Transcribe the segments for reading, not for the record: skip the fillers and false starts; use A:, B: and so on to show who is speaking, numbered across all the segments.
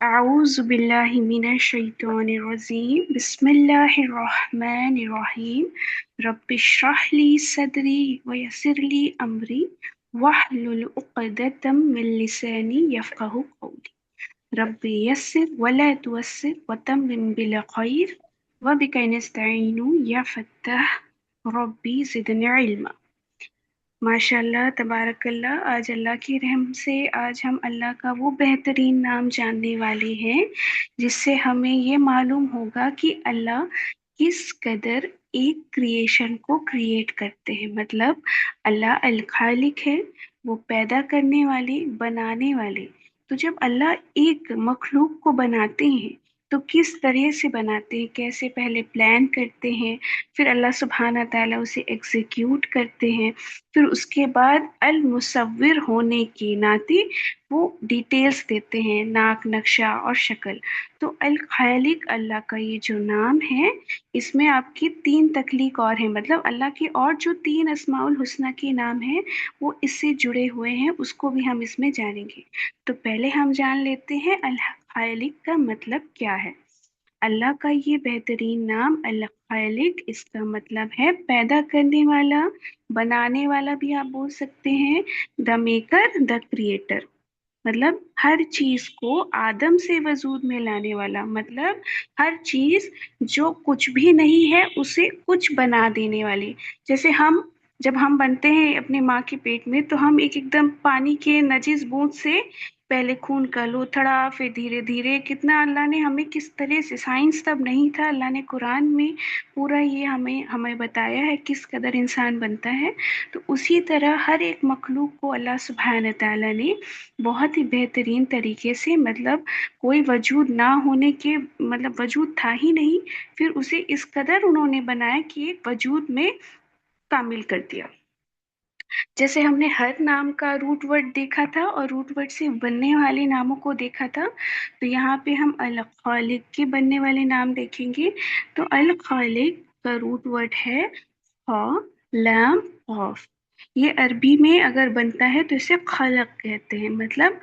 A: أعوذ بالله من الشيطان الرجيم بسم الله الرحمن الرحيم رب اشرح لي صدري ويسر لي أمري واحلل عقدة من لساني يفقه قولي رب يسر ولا توسر وتمم بالخير وبك نستعين يا فتاح ربي زدني علما۔ माशाल्लाह तबारकल्लाह। आज अल्लाह की रहम से आज हम अल्लाह का वो बेहतरीन नाम जानने वाले हैं जिससे हमें ये मालूम होगा कि अल्लाह किस कदर एक क्रिएशन को क्रिएट करते हैं। मतलब अल्लाह अल खालिक है, वो पैदा करने वाले, बनाने वाले। तो जब अल्लाह एक मखलूक को बनाते हैं तो किस तरह से बनाते हैं, कैसे पहले प्लान करते हैं, फिर अल्लाह सुब्हाना ताला उसे एग्जीक्यूट करते हैं, फिर उसके बाद अल मुसव्विर होने के नाते वो डिटेल्स देते हैं, नाक, नक्शा और शक्ल। तो अल खालिक अल्लाह का ये जो नाम है, इसमें आपकी तीन तख्लीक और हैं। मतलब अल्लाह के और जो तीन अस्माउल हुस्ना के नाम हैं वो इससे जुड़े हुए हैं, उसको भी हम इसमें जानेंगे। तो पहले हम जान लेते हैं अल खालिक का मतलब क्या है। अल्लाह का ये बेहतरीन नाम अल खालिक, इसका मतलब है पैदा करने वाला, बनाने वाला भी आप बोल सकते हैं, द मेकर, द क्रिएटर। मतलब हर चीज को आदम से वजूद में लाने वाला। मतलब हर चीज जो कुछ भी नहीं है उसे कुछ बना देने वाली। जैसे हम जब हम बनते हैं अपने माँ के पेट में तो हम एक एकदम पानी के नजिस बूंद से पहले खून का लोथड़ा, फिर धीरे धीरे कितना अल्लाह ने हमें किस तरह से, साइंस तब नहीं था, अल्लाह ने कुरान में पूरा ये हमें हमें बताया है किस कदर इंसान बनता है। तो उसी तरह हर एक मखलूक को अल्लाह सुब्हान ताला ने बहुत ही बेहतरीन तरीके से, मतलब कोई वजूद ना होने के, मतलब वजूद था ही नहीं, फिर उसे इस कदर उन्होंने बनाया कि एक वजूद में कामिल कर दिया। जैसे हमने हर नाम का रूट वर्ड देखा था और रूट वर्ड से बनने वाले नामों को देखा था, तो यहाँ पे हम अल खालिक के बनने वाले नाम देखेंगे। तो अल खालिक का रूट वर्ड है खा, लाम, खौफ। ये अरबी में अगर बनता है तो इसे खलक कहते हैं। मतलब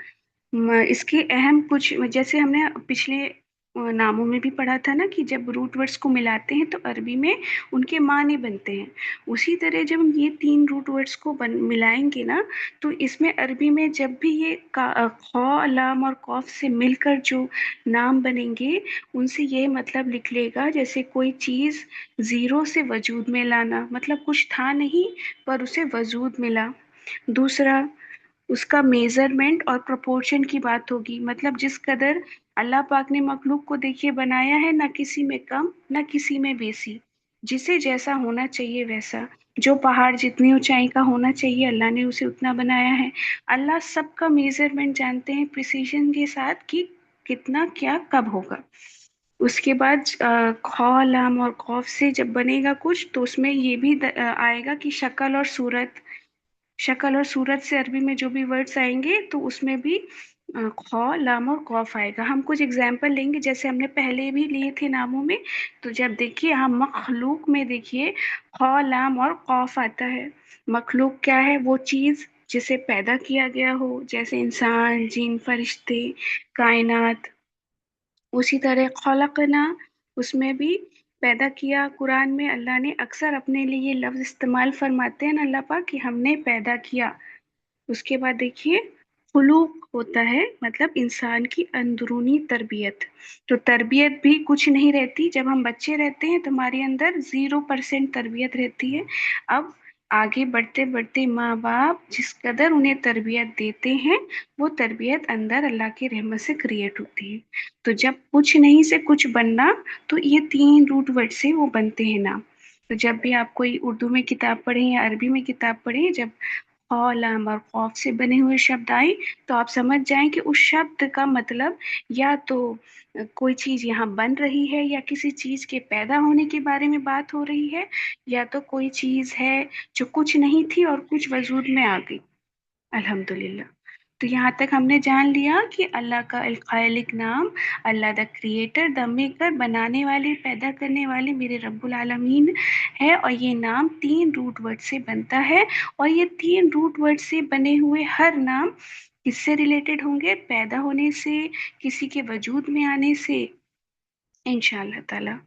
A: इसके अहम कुछ, जैसे हमने पिछले नामों में भी पढ़ा था ना कि जब रूट वर्ड्स को मिलाते हैं तो अरबी में उनके माने बनते हैं। उसी तरह जब हम ये तीन रूट वर्ड्स को मिलाएंगे ना, तो इसमें अरबी में जब भी ये खौ, लाम और कौफ से मिलकर जो नाम बनेंगे, उनसे ये मतलब निकलेगा जैसे कोई चीज़ ज़ीरो से वजूद में लाना। मतलब कुछ था नहीं पर उसे वजूद मिला। दूसरा, उसका मेजरमेंट और प्रोपोर्शन की बात होगी। मतलब जिस कदर अल्लाह पाक ने मखलूक को देखिए बनाया है, ना किसी में कम ना किसी में बेसी, जिसे जैसा होना चाहिए वैसा। जो पहाड़ जितनी ऊंचाई का होना चाहिए अल्लाह ने उसे उतना बनाया है। अल्लाह सबका मेजरमेंट जानते हैं प्रिसीजन के साथ कि कितना क्या कब होगा। उसके बाद खौ, लाम और खौफ से जब बनेगा कुछ तो उसमें ये भी आएगा कि शक्ल और सूरत। शक्ल और सूरत से अरबी में जो भी वर्ड्स आएंगे तो उसमें भी खौ, लाम और कौफ आएगा। हम कुछ एग्जाम्पल लेंगे जैसे हमने पहले भी लिए थे नामों में। तो जब देखिए हम मखलूक में देखिए खौ, लाम और कौफ आता है। मखलूक क्या है? वो चीज जिसे पैदा किया गया हो, जैसे इंसान, जिन, फरिश्ते, कायनात। उसी तरह खलकना, उसमें भी पैदा किया। कुरान में अल्लाह ने अक्सर अपने लिए ये लफ्ज इस्तेमाल फरमाते हैं ना अल्लाह पाक कि हमने पैदा किया। उसके बाद देखिए खुलूक होता है, मतलब इंसान की अंदरूनी तरबियत। तो तरबियत भी कुछ नहीं रहती। जब हम बच्चे रहते हैं तो हमारे अंदर 0% तरबियत रहती है। अब आगे बढ़ते बढ़ते माँ बाप जिस कदर उन्हें तरबियत देते हैं, वो तरबियत अंदर अल्लाह की रहमत से क्रिएट होती है। तो जब कुछ नहीं से कुछ बनना, तो ये तीन रूट वर्ड से वो बनते हैं नाम। तो जब भी आप कोई उर्दू में किताब पढ़ें या अरबी में किताब पढ़ें, जब खौ, लाम और खौफ से बने हुए शब्द आए तो आप समझ जाएं कि उस शब्द का मतलब या तो कोई चीज यहाँ बन रही है, या किसी चीज के पैदा होने के बारे में बात हो रही है, या तो कोई चीज है जो कुछ नहीं थी और कुछ वजूद में आ गई। अल्हम्दुलिल्लाह। तो यहाँ तक हमने जान लिया कि अल्लाह का अल खालिक नाम, अल्लाह द क्रिएटर, द मेकर, बनाने वाले, पैदा करने वाले मेरे रब्बुल आलमीन है। और ये नाम तीन रूट वर्ड से बनता है। और ये तीन रूट वर्ड से बने हुए हर नाम किससे रिलेटेड होंगे? पैदा होने से, किसी के वजूद में आने से, इंशाअल्लाह ताला।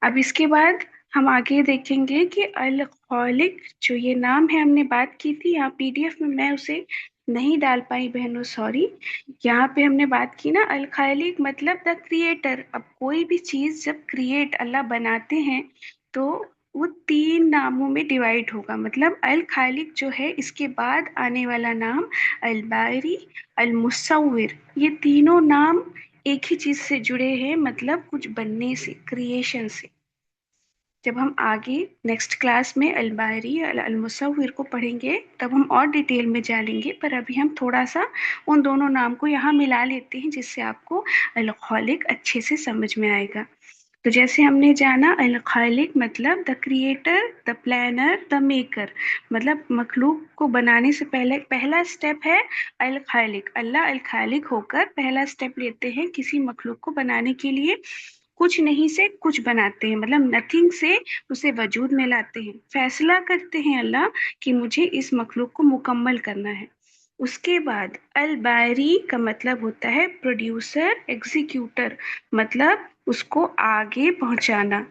A: अब इसके बाद हम आगे देखेंगे कि अल खौलिक, जो ये नाम है हमने बात की थी, यहाँ पीडीएफ में मैं उसे नहीं डाल पाई बहनों, सॉरी। यहाँ पे हमने बात की ना, अल खालिक मतलब द क्रिएटर। अब कोई भी चीज जब क्रिएट अल्लाह बनाते हैं तो वो तीन नामों में डिवाइड होगा। मतलब अल खालिक जो है, इसके बाद आने वाला नाम अल बारी, अल मुसव्विर, ये तीनों नाम एक ही चीज से जुड़े हैं, मतलब कुछ बनने से, क्रिएशन से। जब हम आगे नेक्स्ट क्लास में अल बारी अल मुसव्विर को पढ़ेंगे तब हम और डिटेल में जानेंगे, पर अभी हम थोड़ा सा उन दोनों नाम को यहाँ मिला लेते हैं जिससे आपको अल खालिक अच्छे से समझ में आएगा। तो जैसे हमने जाना, अल खालिक मतलब the creator, the planner, the maker. मतलब मखलूक को बनाने से पहले पहला स्टेप है अल खालिक। अल्लाह अल खालिक होकर पहला स्टेप लेते हैं किसी मखलूक को बनाने के लिए। कुछ नहीं से कुछ बनाते हैं, मतलब नथिंग से उसे वजूद में लाते हैं। फैसला करते हैं अल्लाह कि मुझे इस मखलूक को मुकम्मल करना है। उसके बाद अल बारी का मतलब होता है प्रोड्यूसर, एग्जीक्यूटर, मतलब उसको आगे पहुंचाना।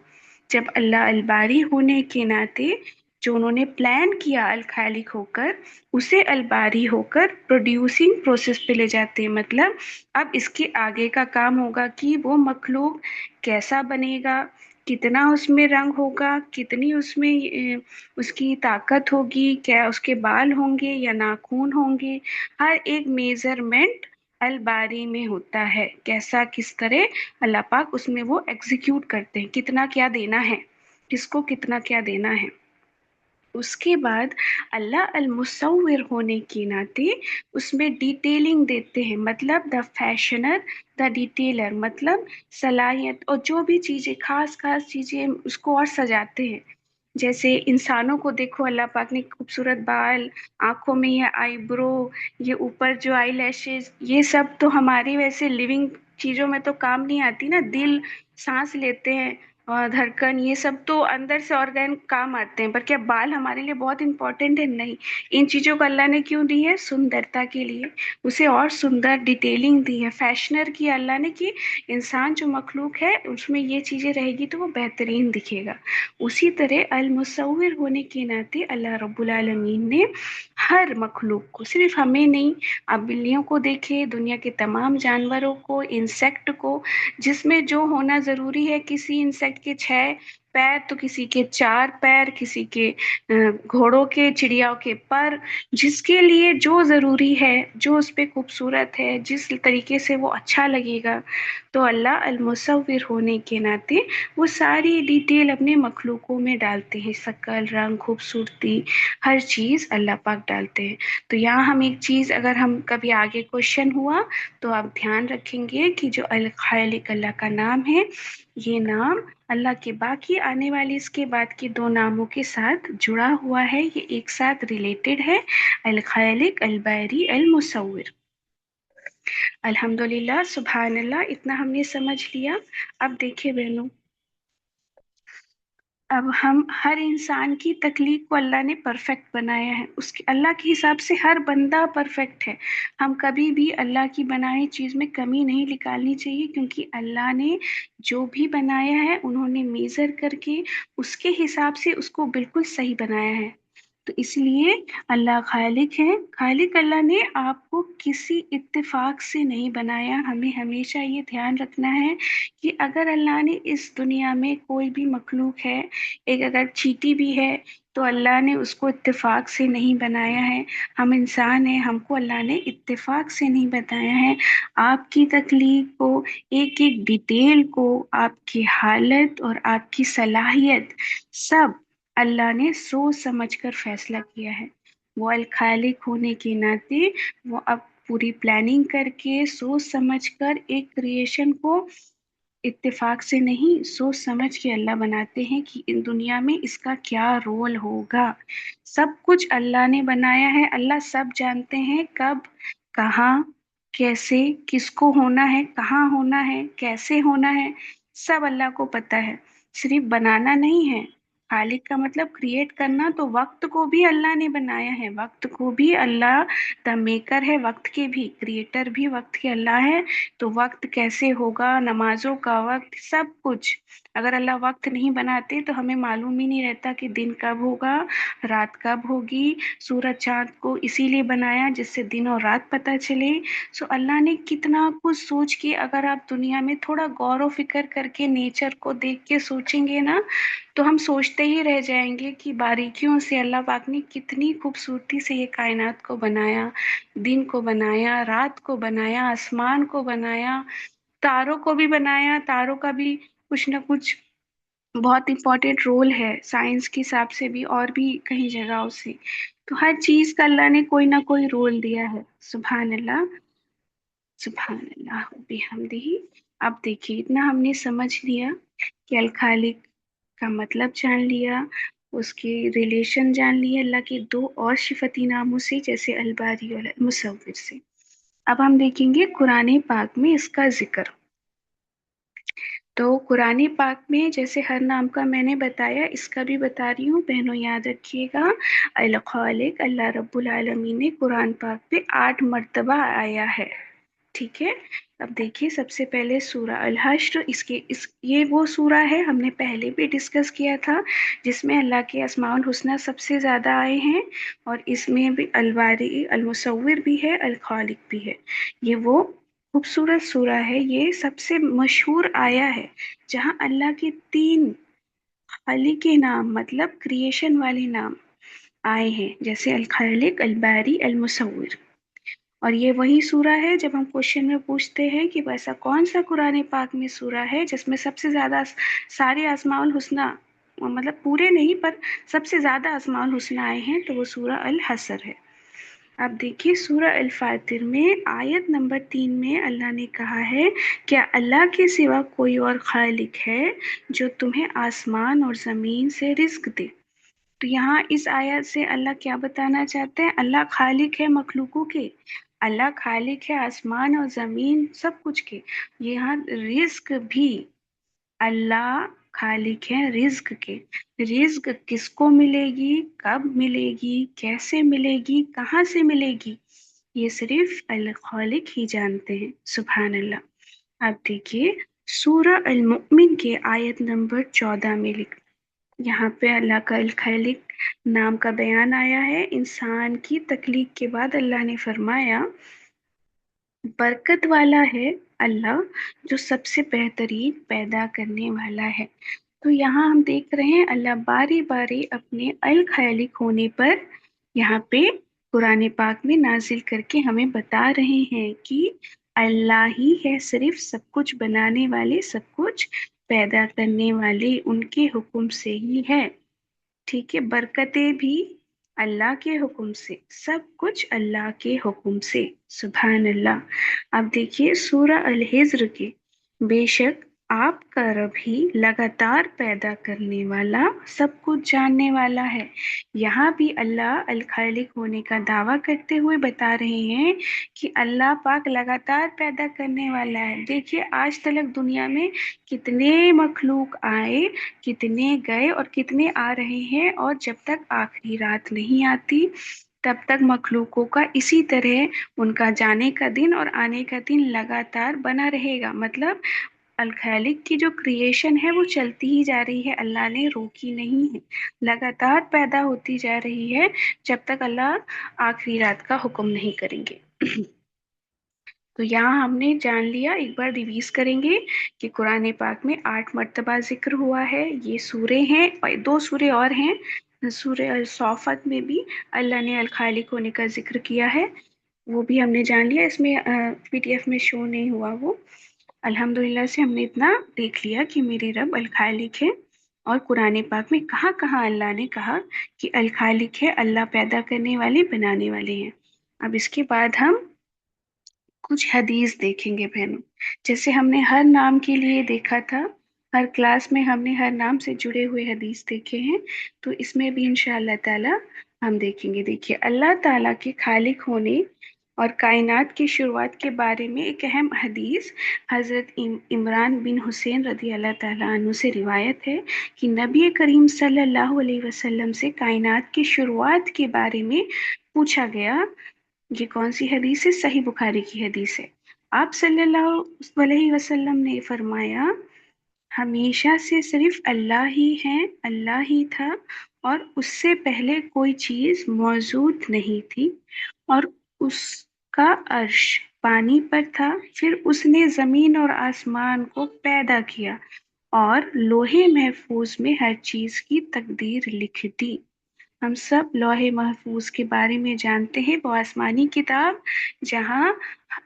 A: जब अल्लाह अल बारी होने के नाते जो उन्होंने प्लान किया अल खालिक होकर, उसे अल बारी होकर प्रोड्यूसिंग प्रोसेस पे ले जाते हैं। मतलब अब इसके आगे का काम होगा कि वो मखलूक कैसा बनेगा, कितना उसमें रंग होगा, कितनी उसमें उसकी ताकत होगी, क्या उसके बाल होंगे या नाखून होंगे। हर एक मेजरमेंट अल बारी में होता है, कैसा किस तरह अल्लाह पाक उसमें वो एग्जीक्यूट करते हैं, कितना क्या देना है, किसको कितना क्या देना है। उसके बाद अल्लाह अल मुसव्विर होने के नाते उसमें डिटेलिंग देते हैं। मतलब द फैशनर, द डिटेलर, मतलब सलाहियत, और जो भी चीजें खास खास चीजें उसको और सजाते हैं। जैसे इंसानों को देखो, अल्लाह पाक ने खूबसूरत बाल, आंखों में ये आईब्रो, ये ऊपर जो आई लैशेज, ये सब तो हमारी वैसे लिविंग चीजों में तो काम नहीं आती ना। दिल, सांस लेते हैं और धड़कन, ये सब तो अंदर से ऑर्गन काम आते हैं, पर क्या बाल हमारे लिए बहुत इंपॉर्टेंट है? नहीं। इन चीजों को अल्लाह ने क्यों दी है? सुंदरता के लिए। उसे और सुंदर डिटेलिंग दी है, फैशनर की अल्लाह ने, कि इंसान जो मखलूक है उसमें ये चीजें रहेगी तो वो बेहतरीन दिखेगा। उसी तरह अल मुसव्विर होने के नाते अल्लाह रब्बुल आलमीन ने हर मखलूक को, सिर्फ हमें नहीं, आप बिल्लियों को देखे, दुनिया के तमाम जानवरों को, इंसेक्ट को, जिसमें जो होना जरूरी है, किसी इंसेक्ट के 6 पैर तो किसी के 4 पैर, किसी के घोड़ों के, चिड़ियाओं के पर, जिसके लिए जो जरूरी है, जो उस पे खूबसूरत है, जिस तरीके से वो अच्छा लगेगा, तो अल्लाह अल मुसव्विर होने के नाते वो सारी डिटेल अपने मखलूकों में डालते हैं। शक्ल, रंग, खूबसूरती, हर चीज अल्लाह पाक डालते हैं। तो यहाँ हम एक चीज, अगर हम कभी आगे क्वेश्चन हुआ तो आप ध्यान रखेंगे कि जो अल खालिक अल्लाह का नाम है, ये नाम अल्लाह के बाकी आने वाले इसके बाद के दो नामों के साथ जुड़ा हुआ है, ये एक साथ रिलेटेड है। अल खालिक, अल बारी, अल मुसव्विर। अल्हम्दुलिल्लाह, सुभान अल्लाह, इतना हमने समझ लिया। अब देखिए बहनों, अब हम हर इंसान की तकलीफ को अल्लाह ने परफेक्ट बनाया है। उसके अल्लाह के हिसाब से हर बंदा परफेक्ट है। हम कभी भी अल्लाह की बनाई चीज में कमी नहीं निकालनी चाहिए, क्योंकि अल्लाह ने जो भी बनाया है उन्होंने मेजर करके उसके हिसाब से उसको बिल्कुल सही बनाया है। तो इसलिए अल्लाह खालिक है। खालिक अल्लाह ने आपको किसी इत्तेफाक से नहीं बनाया। हमें हमेशा ये ध्यान रखना है कि अगर अल्लाह ने इस दुनिया में कोई भी मखलूक है, एक अगर चींटी भी है, तो अल्लाह ने उसको इत्तेफाक से नहीं बनाया है। हम इंसान हैं, हमको अल्लाह ने इत्तेफाक से नहीं बनाया है। आपकी तकलीफ को, एक एक डिटेल को, आपकी हालत और आपकी सलाहियत, सब अल्लाह ने सोच समझ कर फैसला किया है। वो अल खालिक होने के नाते वो अब पूरी प्लानिंग करके, सोच समझ कर एक क्रिएशन को इत्तेफाक से नहीं, सोच समझ के अल्लाह बनाते हैं कि इन दुनिया में इसका क्या रोल होगा। सब कुछ अल्लाह ने बनाया है। अल्लाह सब जानते हैं, कब, कहाँ, कैसे, किसको होना है, कहाँ होना है, कैसे होना है, सब अल्लाह को पता है। सिर्फ बनाना नहीं है, खालिक का मतलब क्रिएट करना, तो वक्त को भी अल्लाह ने बनाया है, वक्त को भी अल्लाह द मेकर है, वक्त के भी क्रिएटर भी वक्त के अल्लाह है। तो वक्त कैसे होगा, नमाजों का वक्त, सब कुछ अगर अल्लाह वक्त नहीं बनाते तो हमें मालूम ही नहीं रहता कि दिन कब होगा, रात कब होगी। सूरज चांद को इसीलिए बनाया जिससे दिन और रात पता चले। सो अल्लाह ने कितना कुछ सोच के, अगर आप दुनिया में थोड़ा गौर व फिक्र करके नेचर को देख के सोचेंगे ना, तो हम सोचते ही रह जाएंगे कि बारीकियों से अल्लाह पाक ने कितनी खूबसूरती से ये कायनात को बनाया, दिन को बनाया, रात को बनाया, आसमान को बनाया, तारों को भी बनाया। तारों का भी कुछ ना कुछ बहुत इंपॉर्टेंट रोल है साइंस के हिसाब से भी, और भी कई जगहों से। तो हर चीज का अल्लाह ने कोई ना कोई रोल दिया है। सुभान अल्लाह, सुभान अल्लाह बिहम्दिही। अब देखिए, इतना हमने समझ लिया कि अल खालिक का मतलब जान लिया, उसके रिलेशन जान लिए अल्लाह के दो और सिफती नामों से, जैसे अल बारी और अल मुसव्विर से। अब हम देखेंगे कुरान पाक में इसका जिक्र। तो कुरान पाक में जैसे हर नाम का मैंने बताया, इसका भी बता रही हूँ बहनों, याद रखिएगा। अल खालिक अल्लाह रब्बुल आलमीन ने कुरान पाक पे 8 मर्तबा आया है। ठीक है। अब देखिए, सबसे पहले सूरा अल हश्र, ये वो सूरा है हमने पहले भी डिस्कस किया था, जिसमें अल्लाह के अस्माउल हुस्ना सबसे ज्यादा आए हैं, और इसमें भी अल बारी अल मुसव्विर भी है, अल खालिक भी है। ये वो खूबसूरत सूरा है, ये सबसे मशहूर आया है जहां अल्लाह के 3 खालिक के नाम, मतलब क्रिएशन वाले नाम आए हैं, जैसे अल खालिक, अल बारी, अल मुसव्विर। और ये वही सूरा है, जब हम क्वेश्चन में पूछते हैं कि वैसा कौन सा कुरान पाक में सूरा है जिसमें सबसे ज्यादा सारे अस्माउल हुस्ना, मतलब पूरे नहीं पर सबसे ज्यादा अस्माउल हुस्ना आए हैं, तो वो सूरा अल हसर है। अब देखिए, सूरा अल फातिर में आयत नंबर 3 में अल्लाह ने कहा है, क्या अल्लाह के सिवा कोई और खालिक है जो तुम्हें आसमान और जमीन से रिज्क दे। तो यहाँ इस आयत से अल्लाह क्या बताना चाहते हैं, अल्लाह खालिक है मखलूकों के, अल्लाह खालिक है आसमान और जमीन सब कुछ के। यहाँ रिज्क भी अल्लाह खालिक है रिज्क के। रिज्क किसको मिलेगी, कब मिलेगी, कैसे मिलेगी, कहाँ से मिलेगी, ये सिर्फ अल खालिक ही जानते हैं। सुभान अल्लाह। अब देखिए, सूरा अल मुमिन के आयत नंबर 14 में यहाँ पे अल्लाह का अल खालिक नाम का बयान आया है। इंसान की तकलीफ के बाद अल्लाह ने फरमाया, बरकत वाला है अल्लाह जो सबसे बेहतरीन पैदा करने वाला है। तो यहाँ हम देख रहे हैं अल्लाह बारी बारी अपने अल खालिक होने पर यहाँ पे कुरान पाक में नाजिल करके हमें बता रहे हैं कि अल्लाह ही है सिर्फ सब कुछ बनाने वाले, सब कुछ पैदा करने वाले, उनके हुक्म से ही है। ठीक है, बरकतें भी अल्लाह के हुक्म से, सब कुछ अल्लाह के हुक्म से। सुभान अल्लाह। अब देखिए सूरा अल हिज्र के, बेशक आपका रब ही लगातार पैदा करने वाला, सब कुछ जानने वाला है। यहाँ भी अल्लाह अल खालिक होने का दावा करते हुए बता रहे हैं कि अल्लाह पाक लगातार पैदा करने वाला है। देखिए, आज तक दुनिया में कितने मखलूक आए, कितने गए और कितने आ रहे हैं, और जब तक आखिरी रात नहीं आती तब तक मखलूकों का इसी तरह उनका जाने का दिन और आने का दिन लगातार बना रहेगा। मतलब अल खालिक की जो क्रिएशन है वो चलती ही जा रही है, अल्लाह ने रोकी नहीं है, लगातार पैदा होती जा रही है जब तक अल्लाह आखिरी रात का हुक्म नहीं करेंगे। तो यहाँ हमने जान लिया, एक बार रिवीज करेंगे कि कुरान पाक में 8 मर्तबा जिक्र हुआ है। ये सूरे हैं, और 2 सूरे और हैं। सूरे अल सौफत में भी अल्लाह ने अल खालिक होने का जिक्र किया है, वो भी हमने जान लिया। इसमें पीडीएफ में शो नहीं हुआ वो। अल्हम्दुलिल्लाह से हमने इतना देख लिया कि मेरे रब अल खालिक है, और कुरान पाक में कहाँ कहाँ अल्लाह ने कहा कि अल खालिक है, अल्लाह पैदा करने वाले, बनाने वाले हैं। अब इसके बाद हम कुछ हदीस देखेंगे बहनों। जैसे हमने हर नाम के लिए देखा था, हर क्लास में हमने हर नाम से जुड़े हुए हदीस देखे हैं, तो इसमें भी इंशाअल्लाह ताला हम देखेंगे। देखिए, अल्लाह ताला के खालिक होने اور کائنات کی شروعات کے بارے میں ایک اہم حدیث حضرت عمران بن حسین رضی اللہ تعالیٰ عنہ سے روایت ہے کہ نبی کریم صلی اللہ علیہ وسلم سے کائنات کی شروعات کے بارے میں پوچھا گیا۔ یہ کون سی حدیث ہے؟ صحیح بخاری کی حدیث ہے۔ آپ صلی اللہ علیہ وسلم نے فرمایا، ہمیشہ سے صرف اللہ ہی ہے، اللہ ہی تھا، اور اس سے پہلے کوئی چیز موجود نہیں تھی، اور اس کا عرش پانی پر تھا، پھر اس نے زمین اور آسمان کو پیدا کیا اور لوح محفوظ میں ہر چیز کی تقدیر لکھ دی۔ ہم سب لوح محفوظ کے بارے میں جانتے ہیں، وہ آسمانی کتاب جہاں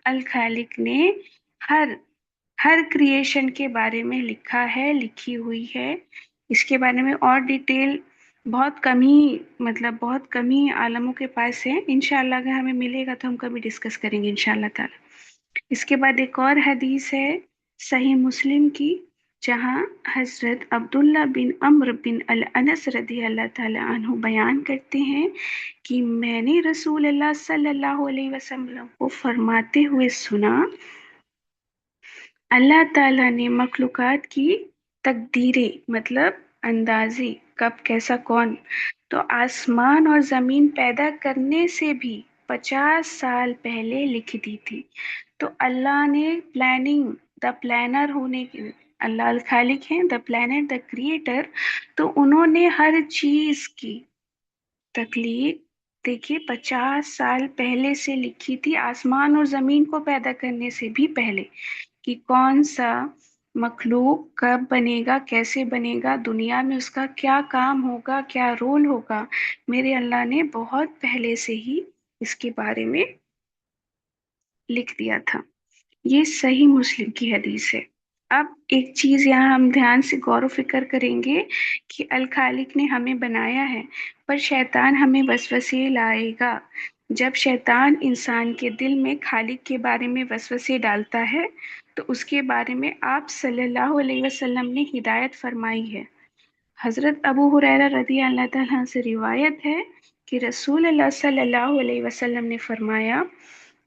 A: الخالق نے ہر ہر کریشن کے بارے میں لکھا ہے، لکھی ہوئی ہے۔ اس کے بارے میں اور ڈیٹیل بہت کم ہی عالموں کے پاس ہے۔ انشاءاللہ اگر ہمیں ملے گا تو ہم کبھی ڈسکس کریں گے انشاءاللہ تعالی۔ اس کے بعد ایک اور حدیث ہے صحیح مسلم کی، جہاں حضرت عبداللہ بن عمرو بن الانس رضی اللہ تعالی عنہ بیان کرتے ہیں کہ میں نے رسول اللہ صلی اللہ علیہ وسلم کو فرماتے ہوئے سنا، اللہ تعالیٰ نے مخلوقات کی تقدیریں اندازے، کب کیسا کون، تو آسمان اور زمین پیدا کرنے سے بھی 50 سال پہلے لکھ دی تھی۔ تو اللہ نے پلاننگ، دا پلانر ہونے کے، اللہ الخالق ہیں، دا پلانر، دا کریٹر، تو انہوں نے ہر چیز کی تخلیق دیکھیے 50 سال پہلے سے لکھی تھی، آسمان اور زمین کو پیدا کرنے سے بھی پہلے، کہ کون سا مخلوق کب بنے گا، کیسے بنے گا، دنیا میں اس کا کیا کام ہوگا، کیا رول ہوگا، میرے اللہ نے بہت پہلے سے ہی اس کے بارے میں لکھ دیا تھا۔ یہ صحیح مسلم کی حدیث ہے۔ اب ایک چیز یہاں ہم دھیان سے غور و فکر کریں گے کہ الخالق نے ہمیں بنایا ہے، پر شیطان ہمیں وسوسے لائے گا۔ جب شیطان انسان کے دل میں خالق کے بارے میں وسوسے ڈالتا ہے تو اس کے بارے میں آپ صلی اللہ علیہ وسلم نے ہدایت فرمائی ہے۔ حضرت ابو ہریرہ رضی اللہ تعالیٰ سے روایت ہے کہ رسول اللہ صلی اللہ علیہ وسلم نے فرمایا،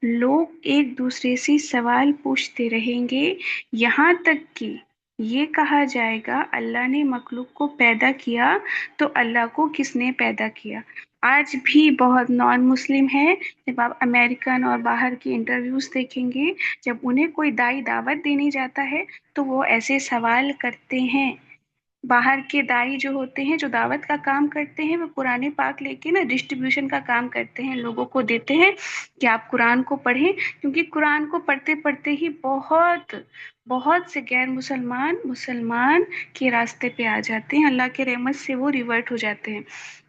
A: لوگ ایک دوسرے سے سوال پوچھتے رہیں گے یہاں تک کہ یہ کہا جائے گا اللہ نے مخلوق کو پیدا کیا تو اللہ کو کس نے پیدا کیا۔ آج بھی بہت نان مسلم ہیں، جب آپ امریکن اور باہر کی انٹرویوز دیکھیں گے، جب انہیں کوئی دائی دعوت دینے جاتا ہے تو وہ ایسے سوال کرتے ہیں۔ باہر کے دائی جو ہوتے ہیں، جو دعوت کا کام کرتے ہیں، وہ قرآن پاک لے کے ڈسٹریبیوشن کا کام کرتے ہیں، لوگوں کو دیتے ہیں کہ آپ قرآن کو پڑھیں، کیونکہ قرآن کو پڑھتے پڑھتے ہی بہت سے غیر مسلمان کے راستے پہ آ جاتے ہیں، اللہ کے رحمت سے وہ ریورٹ ہو جاتے ہیں۔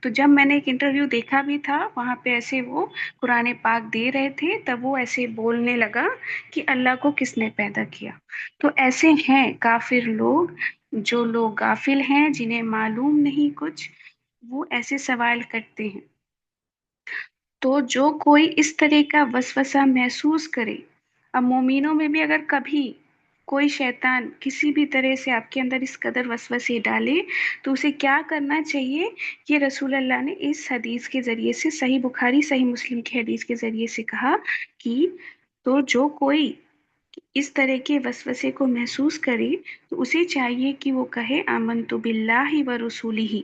A: تو جب میں نے ایک انٹرویو دیکھا بھی تھا، وہاں پہ ایسے وہ قرآن پاک دے رہے تھے، تب وہ ایسے بولنے لگا کہ اللہ کو کس نے پیدا کیا۔ تو ایسے ہیں کافر لوگ، جو لوگ غافل ہیں، جنہیں معلوم نہیں کچھ، وہ ایسے سوال کرتے ہیں۔ تو جو کوئی اس طرح کا وسوسہ محسوس کرے، اب مومنوں میں بھی اگر کبھی کوئی شیطان کسی بھی طرح سے آپ کے اندر اس قدر وسوسے ڈالے تو اسے کیا کرنا چاہیے، یہ رسول اللہ نے اس حدیث کے ذریعے سے، صحیح بخاری صحیح مسلم کی حدیث کے ذریعے سے کہا کہ تو جو کوئی اس طرح کے وسوسے کو محسوس کرے تو اسے چاہیے کہ وہ کہے آمنت باللہ و رسولہ،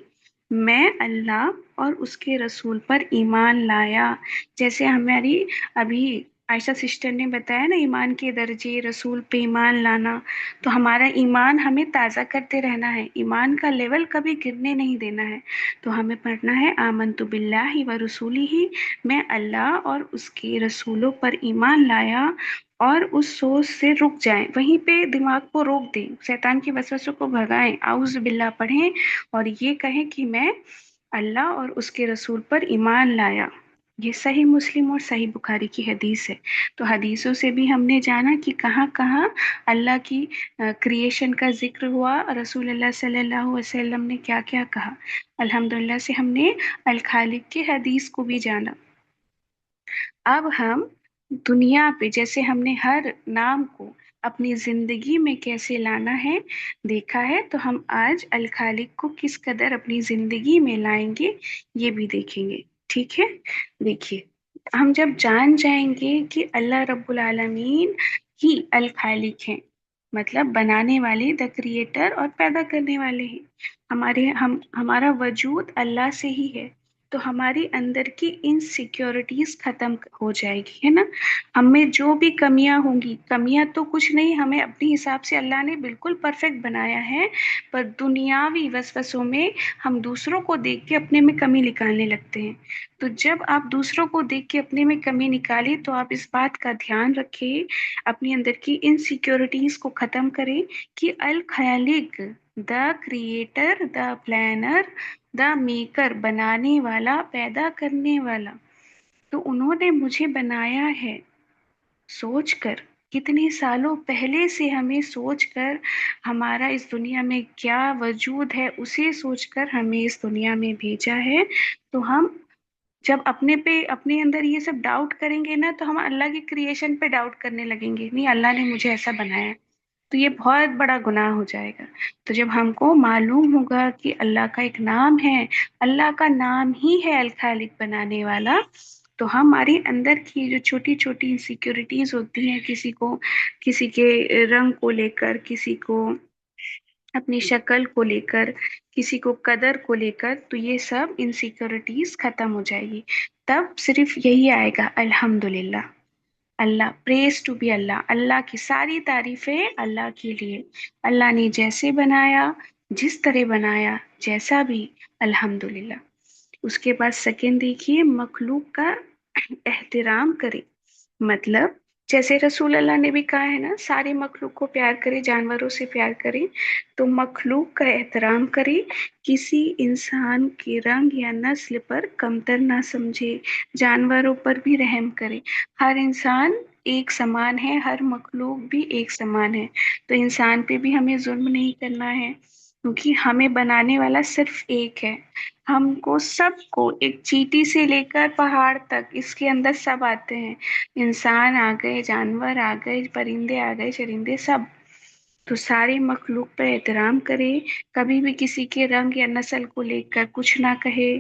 A: میں اللہ اور اس کے رسول پر ایمان لایا۔ جیسے ہماری ابھی عائشہ سسٹر نے بتایا نا، ایمان کے درجے، رسول پہ ایمان لانا، تو ہمارا ایمان ہمیں تازہ کرتے رہنا ہے، ایمان کا لیول کبھی گرنے نہیں دینا ہے۔ تو ہمیں پڑھنا ہے آمنت باللہ و رسولہ، میں اللہ اور اس کے رسولوں پر ایمان لایا، اور اس سوچ سے رک جائیں، وہیں پہ دماغ کو روک دیں، شیطان کی وسوسوں کو بھگائیں، اعوذ باللہ پڑھیں اور یہ کہیں کہ میں اللہ اور اس کے رسول پر ایمان لایا۔ یہ صحیح مسلم اور صحیح بخاری کی حدیث ہے۔ تو حدیثوں سے بھی ہم نے جانا کہ کہاں کہاں اللہ کی کریشن کا ذکر ہوا، رسول اللہ صلی اللہ علیہ وسلم نے کیا کیا کہا۔ الحمدللہ سے ہم نے الخالق کی حدیث کو بھی جانا۔ اب ہم دنیا پہ جیسے ہم نے ہر نام کو اپنی زندگی میں کیسے لانا ہے دیکھا ہے، تو ہم آج الخالق کو کس قدر اپنی زندگی میں لائیں گے یہ بھی دیکھیں گے۔ ٹھیک ہے، دیکھیے हम जब जान जाएंगे कि अल्लाह रब्बुल आलमीन ही अल खालिक है, मतलब बनाने वाले, द क्रिएटर और पैदा करने वाले हैं, हमारा वजूद अल्लाह से ही है, तो हमारी अंदर की इनसिक्योरिटीज खत्म हो जाएगी, है ना। हमें जो भी कमियां होंगी, कमियां तो कुछ नहीं, हमें अपने हिसाब से अल्लाह ने बिल्कुल परफेक्ट बनाया है, पर दुनियावी वसवसों में हम दूसरों को देख के अपने में कमी निकालने लगते हैं। तो जब आप दूसरों को देख के अपने में कमी निकालें, तो आप इस बात का ध्यान रखें, अपनी अंदर की इनसिक्योरिटीज को खत्म करें कि अल खालिक, the creator, the planner, the maker, बनाने वाला, पैदा करने वाला, तो उन्होंने मुझे बनाया है सोचकर, कितने सालों पहले से हमें सोचकर, हमारा इस दुनिया में क्या वजूद है उसे सोचकर हमें इस दुनिया में भेजा है। तो हम जब अपने पे, अपने अंदर ये सब डाउट करेंगे ना, तो हम अल्लाह की क्रिएशन पे डाउट करने लगेंगे, नहीं अल्लाह ने मुझे ऐसा बनाया है, तो ये बहुत बड़ा गुनाह हो जाएगा। तो जब हमको मालूम होगा कि अल्लाह का एक नाम है, अल्लाह का नाम ही है अल खालिक, बनाने वाला, तो हमारे अंदर की जो छोटी छोटी इनसिक्योरिटीज होती हैं, किसी के रंग को लेकर, किसी को अपनी शक्ल को लेकर, किसी को कदर को लेकर, तो ये सब इनसिक्योरिटीज खत्म हो जाएगी। तब सिर्फ यही आएगा, अल्हम्दुलिल्लाह, अल्लाह, प्रेज टू बी अल्लाह, अल्लाह की सारी तारीफें अल्लाह के लिए, अल्लाह ने जैसे बनाया, जिस तरह बनाया, जैसा भी, अल्हम्दुलिल्लाह। उसके बाद सेकंड देखिए, मखलूक का एहतराम करे, मतलब जैसे रसूल अल्लाह ने भी कहा है ना, सारे मखलूक को प्यार करे, जानवरों से प्यार करे, तो मखलूक का एहतराम करे, किसी इंसान के रंग या नस्ल पर कमतर ना समझे, जानवरों पर भी रहम करे। हर इंसान एक समान है, हर मखलूक भी एक समान है, तो इंसान पे भी हमें जुल्म नहीं करना है, क्योंकि हमें बनाने वाला सिर्फ एक है। हमको सबको, एक चींटी से लेकर पहाड़ तक, इसके अंदर सब आते हैं, इंसान आ गए, जानवर आ गए, परिंदे आ गए, चरिंदे सब, तो सारे मखलूक पर एहतराम करे, कभी भी किसी के रंग या नस्ल को लेकर कुछ ना कहे,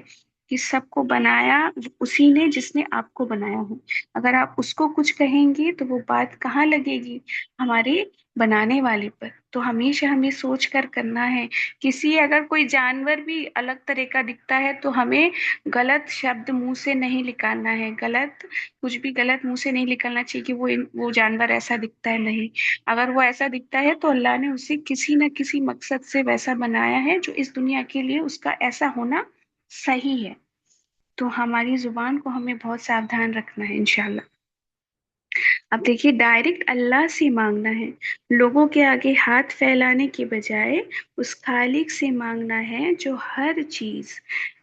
A: कि सबको बनाया उसी ने जिसने आपको बनाया है। अगर आप उसको कुछ कहेंगे तो वो बात कहाँ लगेगी, हमारे बनाने वाले पर। तो हमेशा हमें सोच कर करना है, किसी अगर कोई जानवर भी अलग तरह का दिखता है, तो हमें गलत शब्द मुंह से नहीं निकालना है, कुछ भी गलत मुंह से नहीं निकलना चाहिए कि वो जानवर ऐसा दिखता है, नहीं। अगर वो ऐसा दिखता है तो अल्लाह ने उसे किसी न किसी मकसद से वैसा बनाया है, जो इस दुनिया के लिए उसका ऐसा होना सही है। तो हमारी जुबान को हमें बहुत सावधान रखना है इंशाल्लाह। अब देखिए, डायरेक्ट अल्लाह से मांगना है, लोगों के आगे हाथ फैलाने के बजाय उस खालिक से मांगना है, जो हर चीज,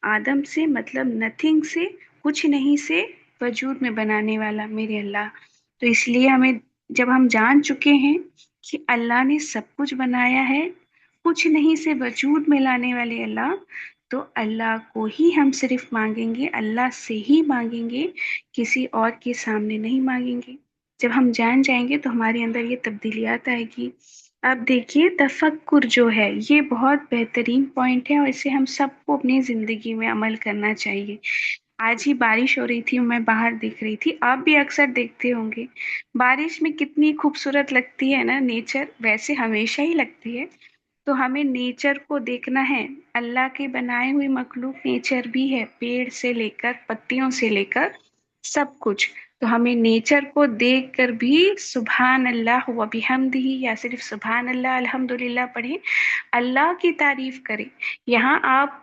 A: आदम से मतलब नथिंग से, कुछ नहीं से वजूद में बनाने वाला मेरे अल्लाह। तो इसलिए हमें, जब हम जान चुके हैं कि अल्लाह ने सब कुछ बनाया है, कुछ नहीं से वजूद में लाने वाले अल्लाह, तो अल्लाह को ही हम सिर्फ मांगेंगे, अल्लाह से ही मांगेंगे, किसी और के सामने नहीं मांगेंगे। जब हम जान जाएंगे तो हमारे अंदर ये तब्दीलियात आएगी। अब देखिए, तफक्कुर जो है, ये बहुत बेहतरीन पॉइंट है, और इसे हम सबको अपनी जिंदगी में अमल करना चाहिए। आज ही बारिश हो रही थी, मैं बाहर देख रही थी, आप भी अक्सर देखते होंगे, बारिश में कितनी खूबसूरत लगती है ना नेचर, वैसे हमेशा ही लगती है। तो हमें नेचर को देखना है, अल्लाह के बनाए हुए मखलूक नेचर भी है, पेड़ से लेकर पत्तियों से लेकर सब कुछ। तो हमें नेचर को देख कर भी सुभान अल्लाह व बिहम्दिही, या सिर्फ सुभान अल्लाह अल्हम्दुलिल्लाह पढ़ें, अल्लाह की तारीफ करें। यहाँ आप,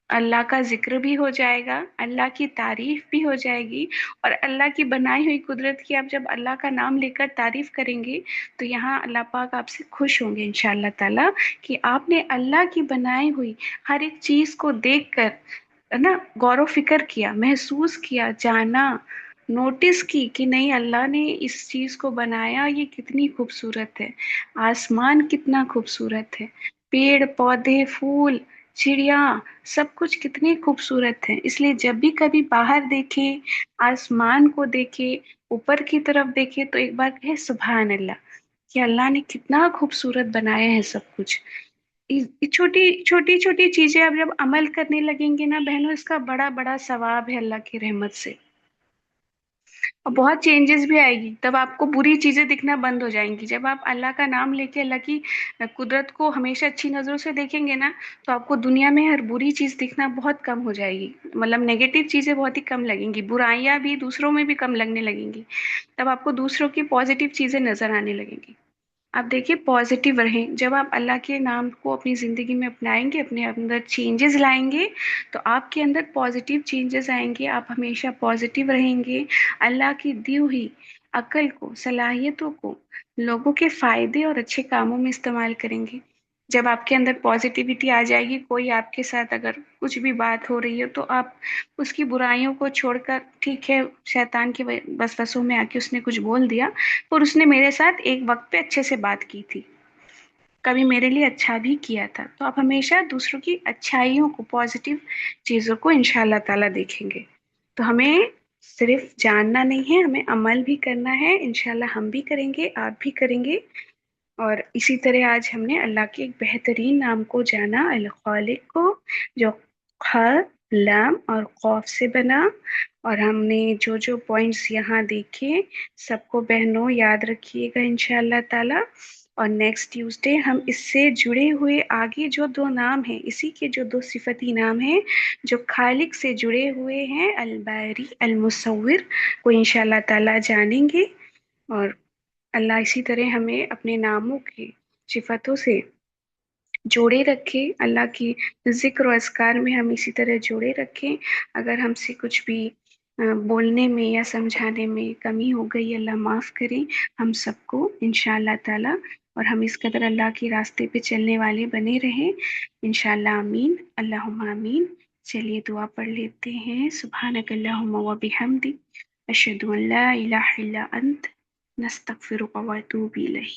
A: अल्लाह का जिक्र भी हो जाएगा, अल्लाह की तारीफ भी हो जाएगी, और अल्लाह की बनाई हुई कुदरत की आप जब अल्लाह का नाम लेकर तारीफ करेंगे, तो यहाँ अल्लाह पाक आपसे खुश होंगे इंशाअल्लाह ताला, कि आपने अल्लाह की बनाई हुई हर एक चीज को देख कर, है ना, गौर फिक्र किया, महसूस किया, जाना, नोटिस की कि नहीं अल्लाह ने इस चीज को बनाया, ये कितनी खूबसूरत है, आसमान कितना खूबसूरत है, पेड़ पौधे फूल चिड़िया, सब कुछ कितने खूबसूरत है। इसलिए जब भी कभी बाहर देखे, आसमान को देखे, ऊपर की तरफ देखे, तो एक बार कहे सुभान अल्लाह, कि अल्लाह ने कितना खूबसूरत बनाया है सब कुछ। छोटी छोटी छोटी चीजें अब जब अमल करने लगेंगे ना बहनों, इसका बड़ा बड़ा सवाब है अल्लाह की रहमत से। और बहुत चेंजेस भी आएगी, तब आपको बुरी चीजें दिखना बंद हो जाएंगी। जब आप अल्लाह का नाम लेके अल्लाह की कुदरत को हमेशा अच्छी नजरों से देखेंगे ना, तो आपको दुनिया में हर बुरी चीज दिखना बहुत कम हो जाएगी। मतलब नेगेटिव चीजें बहुत ही कम लगेंगी, बुराइयां भी दूसरों में भी कम लगने लगेंगी। तब आपको दूसरों की पॉजिटिव चीजें नजर आने लगेंगी। आप देखिए, पॉजिटिव रहें। जब आप अल्लाह के नाम को अपनी जिंदगी में अपनाएंगे, अपने अंदर चेंजेस लाएंगे, तो आपके अंदर पॉजिटिव चेंजेस आएंगे। आप हमेशा पॉजिटिव रहेंगे। अल्लाह की दी हुई अकल को, सलाहियतों को लोगों के फायदे और अच्छे कामों में इस्तेमाल करेंगे। जब आपके अंदर पॉजिटिविटी आ जाएगी, कोई आपके साथ अगर कुछ भी बात हो रही है, तो आप उसकी बुराइयों को छोड़कर, ठीक है शैतान की वसवसों में आके उसने कुछ बोल दिया, और उसने मेरे साथ एक वक्त पे अच्छे से बात की थी, कभी मेरे लिए अच्छा भी किया था, तो आप हमेशा दूसरों की अच्छाइयों को, पॉजिटिव चीजों को इंशाल्लाह ताला देखेंगे। तो हमें सिर्फ जानना नहीं है, हमें अमल भी करना है। इंशाल्लाह हम भी करेंगे, आप भी करेंगे। और इसी तरह आज हमने अल्लाह के एक बेहतरीन नाम को जाना, अल खालिक को, जो ख, लाम और खौफ से बना। और हमने जो जो पॉइंट्स यहाँ देखे, सबको बहनों याद रखिएगा इंशाअल्लाह ताला। और नेक्स्ट ट्यूसडे हम इससे जुड़े हुए आगे जो दो नाम हैं, इसी के जो दो सिफती नाम हैं जो खालिक से जुड़े हुए हैं, अल बारी, अल मुसव्विर, को इंशाअल्लाह ताला जानेंगे। और अल्लाह इसी तरह हमें अपने नामों की सिफतों से जोड़े रखें, अल्लाह की जिक्र और अस्कार में हम इसी तरह जोड़े रखें। अगर हमसे कुछ भी बोलने में या समझाने में कमी हो गई, अल्लाह माफ़ करें हम सबको इंशाअल्लाह ताला। और हम इस कदर अल्लाह के रास्ते पे चलने वाले बने रहें इंशाअल्लाह। आमीन, अल्लाहुम्मा आमीन। चलिए दुआ पढ़ लेते हैं। सुब्हानक अल्लाहुम्मा व बिहम्दिक, अशहदु अन ला इलाहा इल्ला अंत, नस्तगफिरुका व अतूबु इलैक।